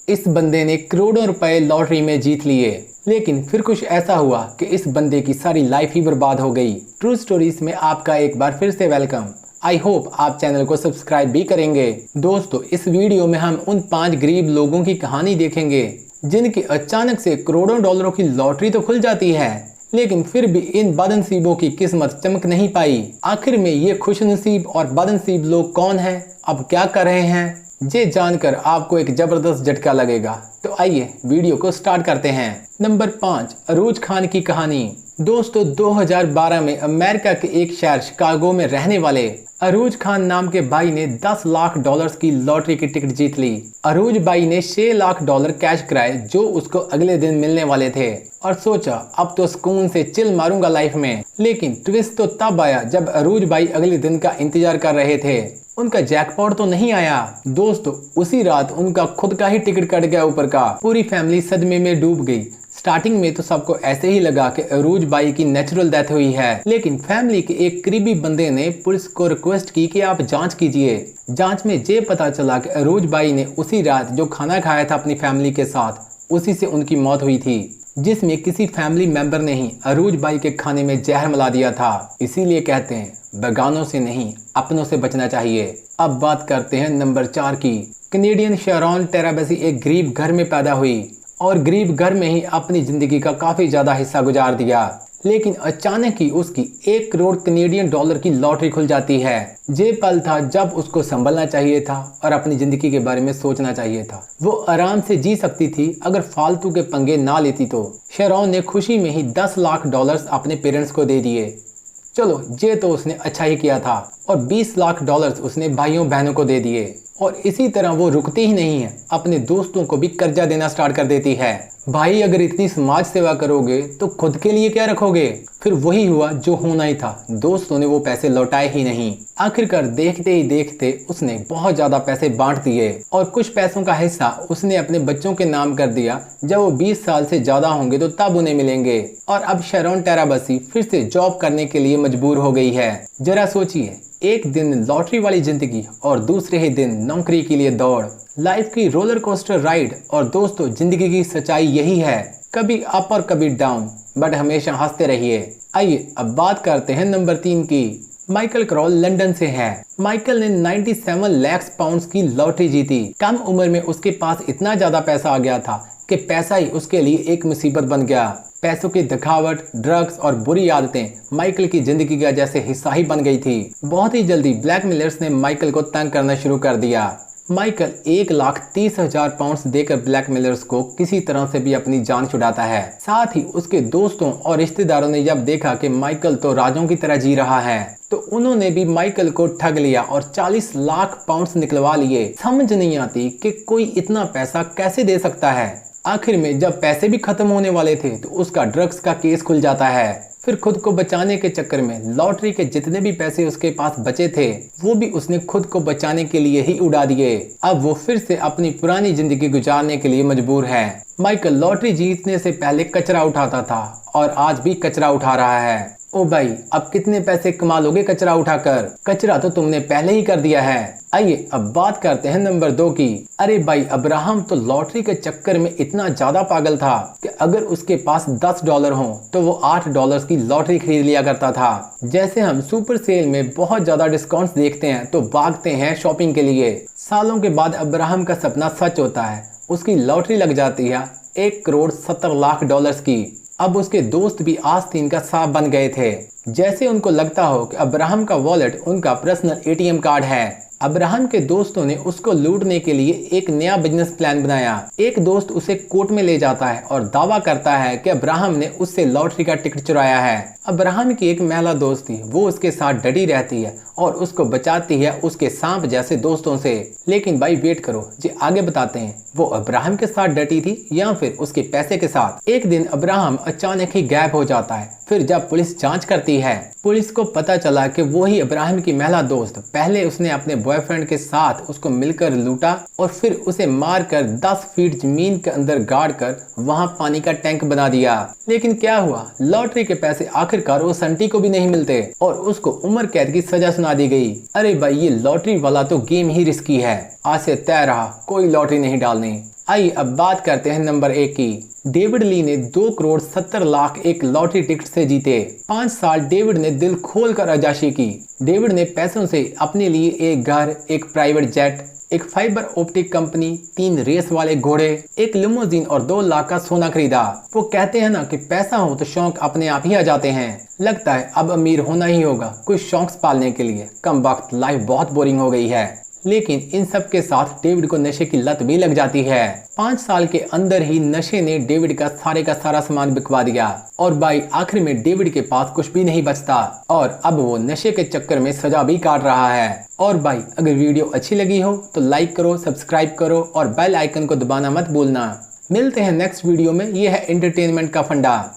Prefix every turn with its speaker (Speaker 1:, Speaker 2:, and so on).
Speaker 1: इस बंदे ने करोड़ों रुपए लॉटरी में जीत लिए, लेकिन फिर कुछ ऐसा हुआ कि इस बंदे की सारी लाइफ ही बर्बाद हो गई। ट्रू स्टोरीज में आपका एक बार फिर से वेलकम। आई होप आप चैनल को सब्सक्राइब भी करेंगे। दोस्तों, इस वीडियो में हम उन 5 गरीब लोगों की कहानी देखेंगे जिनकी अचानक से करोड़ों डॉलरों की लॉटरी तो खुल जाती है, लेकिन फिर भी इन बदनसीबों की किस्मत चमक नहीं पाई। आखिर में ये खुशनसीब और बदनसीब लोग कौन हैं, अब क्या कर रहे हैं, ये जानकर आपको एक जबरदस्त झटका लगेगा। तो आइए वीडियो को स्टार्ट करते हैं। नंबर 5, अरूज खान की कहानी। दोस्तों, 2012 में अमेरिका के एक शहर शिकागो में रहने वाले अरूज खान नाम के भाई ने 10 लाख डॉलर्स की लॉटरी की टिकट जीत ली। अरूज भाई ने 6 लाख डॉलर कैश कराए जो उसको अगले दिन मिलने वाले थे और सोचा अब तो सुकून से चिल मारूंगा लाइफ में। लेकिन ट्विस्ट तो तब आया जब अरूज भाई अगले दिन का इंतजार कर रहे थे। उनका जैकपॉट तो नहीं आया। दोस्तों, उसी रात उनका खुद का ही टिकट कट गया ऊपर का। पूरी फैमिली सदमे में डूब गई। स्टार्टिंग में तो सबको ऐसे ही लगा कि अरूज भाई की नेचुरल डेथ हुई है, लेकिन फैमिली के एक करीबी बंदे ने पुलिस को रिक्वेस्ट की कि आप जांच कीजिए। जांच में ये पता चला कि अरूज भाई ने उसी रात जो खाना खाया था अपनी फैमिली के साथ, उसी से उनकी मौत हुई थी, जिसमें किसी फैमिली मेंबर ने ही अरूज भाई के खाने में जहर मिला दिया था। इसीलिए कहते हैं बेगानों से नहीं अपनों से बचना चाहिए। अब बात करते हैं नंबर 4 की। कनेडियन शैरॉन टेराबसी एक गरीब घर में पैदा हुई और गरीब घर में ही अपनी जिंदगी का काफी ज्यादा हिस्सा गुजार दिया, लेकिन अचानक ही उसकी 1 करोड़ कनेडियन डॉलर की लॉटरी खुल जाती है। ये पल था जब उसको संभलना चाहिए था और अपनी जिंदगी के बारे में सोचना चाहिए था। वो आराम से जी सकती थी अगर फालतू के पंगे ना लेती तो। शैरॉन ने खुशी में ही 10 लाख डॉलर्स अपने पेरेंट्स को दे दिए। चलो, ये तो उसने अच्छा ही किया था। और 20 लाख डॉलर्स उसने भाइयों बहनों को दे दिए। और इसी तरह वो रुकती ही नहीं है, अपने दोस्तों को भी कर्जा देना स्टार्ट कर देती है। भाई, अगर इतनी समाज सेवा करोगे तो खुद के लिए क्या रखोगे। फिर वही हुआ जो होना ही था, दोस्तों ने वो पैसे लौटाए ही नहीं। आखिरकार देखते ही देखते उसने बहुत ज्यादा पैसे बांट दिए और कुछ पैसों का हिस्सा उसने अपने बच्चों के नाम कर दिया। जब वो 20 साल से ज्यादा होंगे तो तब उन्हें मिलेंगे। और अब शैरॉन टेराबसी फिर से जॉब करने के लिए मजबूर हो गई है। जरा सोचिए, एक दिन लॉटरी वाली जिंदगी और दूसरे ही दिन नौकरी के लिए दौड़। लाइफ की रोलर कोस्टर राइड। और दोस्तों, जिंदगी की सच्चाई यही है, कभी अप और कभी डाउन, बट हमेशा हंसते रहिए। आइए अब बात करते हैं नंबर 3 की। माइकल क्रॉल लंदन से है। माइकल ने 97 लाख पाउंड्स की लॉटरी जीती। कम उम्र में उसके पास इतना ज्यादा पैसा आ गया था कि पैसा ही उसके लिए एक मुसीबत बन गया। पैसों की दिखावट, ड्रग्स और बुरी आदतें माइकल की जिंदगी का जैसे हिस्सा ही बन गई थी। बहुत ही जल्दी ब्लैकमेलर्स ने माइकल को तंग करना शुरू कर दिया। माइकल 1,30,000 पाउंड्स देकर ब्लैकमेलर्स को किसी तरह से भी अपनी जान छुड़ाता है। साथ ही उसके दोस्तों और रिश्तेदारों ने जब देखा कि माइकल तो राजों की तरह जी रहा है, तो उन्होंने भी माइकल को ठग लिया और 40 लाख पाउंड्स निकलवा लिए। समझ नहीं आती कि कोई इतना पैसा कैसे दे सकता है। आखिर में जब पैसे भी खत्म होने वाले थे तो उसका ड्रग्स का केस खुल जाता है। फिर खुद को बचाने के चक्कर में लॉटरी के जितने भी पैसे उसके पास बचे थे वो भी उसने खुद को बचाने के लिए ही उड़ा दिए। अब वो फिर से अपनी पुरानी जिंदगी गुजारने के लिए मजबूर है। माइकल लॉटरी जीतने से पहले कचरा उठाता था और आज भी कचरा उठा रहा है। ओ भाई, अब कितने पैसे कमा लोगे कचरा उठाकर? कचरा तो तुमने पहले ही कर दिया है। आइए अब बात करते हैं नंबर 2 की। अरे भाई, अब्राहम तो लॉटरी के चक्कर में इतना ज्यादा पागल था कि अगर उसके पास 10 डॉलर हो तो वो 8 डॉलर की लॉटरी खरीद लिया करता था। जैसे हम सुपर सेल में बहुत ज्यादा डिस्काउंट्स देखते हैं तो भागते हैं शॉपिंग के लिए। सालों के बाद अब्राहम का सपना सच होता है, उसकी लॉटरी लग जाती है 1 करोड़ 70 लाख डॉलर्स की। अब उसके दोस्त भी आस्तीन का सांप बन गए थे। जैसे उनको लगता हो कि अब्राहम का वॉलेट उनका पर्सनल एटीएम कार्ड है। अब्राहम के दोस्तों ने उसको लूटने के लिए एक नया बिजनेस प्लान बनाया। एक दोस्त उसे कोर्ट में ले जाता है और दावा करता है कि अब्राहम ने उससे लॉटरी का टिकट चुराया है। अब्राहम की एक महिला दोस्त थी, वो उसके साथ डटी रहती है और उसको बचाती है उसके सांप जैसे दोस्तों से। लेकिन भाई वेट करो, जी आगे बताते हैं वो अब्राहम के साथ डटी थी या फिर उसके पैसे के साथ। एक दिन अब्राहम अचानक ही गायब हो जाता है। फिर जब पुलिस जांच करती है, पुलिस को पता चला कि वो ही अब्राहम की महिला दोस्त, पहले उसने अपने बॉयफ्रेंड के साथ उसको मिलकर लूटा और फिर उसे मारकर 10 फीट जमीन के अंदर गाड़ कर वहां पानी का टैंक बना दिया। लेकिन क्या हुआ, लॉटरी के पैसे आखिरकार उस आंटी को भी नहीं मिलते और उसको उम्र कैद की सजा सुना दी गई। अरे भाई, ये लॉटरी वाला तो गेम ही रिस्की है। आज से तय रहा कोई लॉटरी नहीं डालनी। आइए अब बात करते हैं नंबर 1 की। डेविड ली ने 2 करोड़ 70 लाख एक लॉटरी टिकट से जीते। 5 साल डेविड ने दिल खोलकर अय्याशी की। डेविड ने पैसों से अपने लिए एक घर, एक प्राइवेट जेट, एक फाइबर ऑप्टिक कंपनी, 3 रेस वाले घोड़े, एक लिमोजिन और 2 लाख का सोना खरीदा। वो कहते हैं ना कि पैसा हो तो शौक अपने आप ही आ जाते हैं। लगता है अब अमीर होना ही होगा कुछ शौक पालने के लिए। कम वक्त लाइफ बहुत बोरिंग हो गई है। लेकिन इन सब के साथ डेविड को नशे की लत भी लग जाती है। 5 साल के अंदर ही नशे ने डेविड का सारा सामान बिकवा दिया और भाई आखिर में डेविड के पास कुछ भी नहीं बचता और अब वो नशे के चक्कर में सजा भी काट रहा है। और भाई अगर वीडियो अच्छी लगी हो तो लाइक करो, सब्सक्राइब करो और बेल आइकन को दबाना मत भूलना। मिलते हैं नेक्स्ट वीडियो में। ये है एंटरटेनमेंट का फंडा।